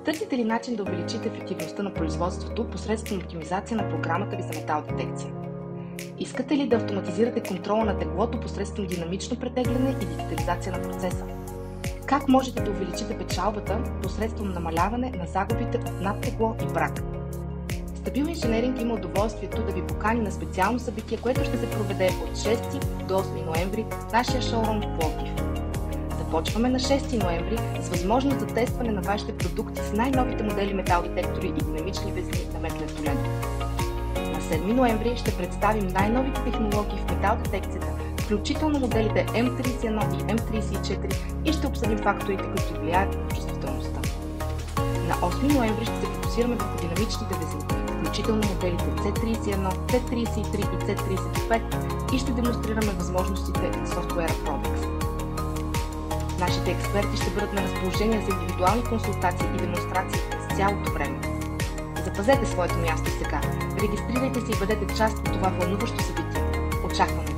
Търсите ли начин да увеличите ефективността на производството посредством оптимизация на програмата ви за метал детекция? Искате ли да автоматизирате контрола на теглото посредством динамично претегляне и дигитализация на процеса? Как можете да увеличите печалбата посредством намаляване на загубите от надтегло и брак? Стабил инженеринг има удоволствието да ви покани на специално събитие, което ще се проведе от 6 до 8 ноември в нашия шоурум в Пловдив. Започваме на 6 ноември с възможност за тестване на вашите продукти с най-новите модели метал детектори и динамични везни на Метлетолен. На 7 ноември ще представим най-новите технологии в метал детекцията, включително моделите M31 и M34 и ще обсъдим факторите, които влияят на чувствителността. На 8 ноември ще се фокусираме върху динамичните везни, включително моделите C31, C33 и C35 и ще демонстрираме възможностите на софтуера Prodex. Нашите експерти ще бъдат на разположение за индивидуални консултации и демонстрации през цялото време. Запазете своето място сега, регистрирайте се и бъдете част от това вълнуващо събитие. Очаквам!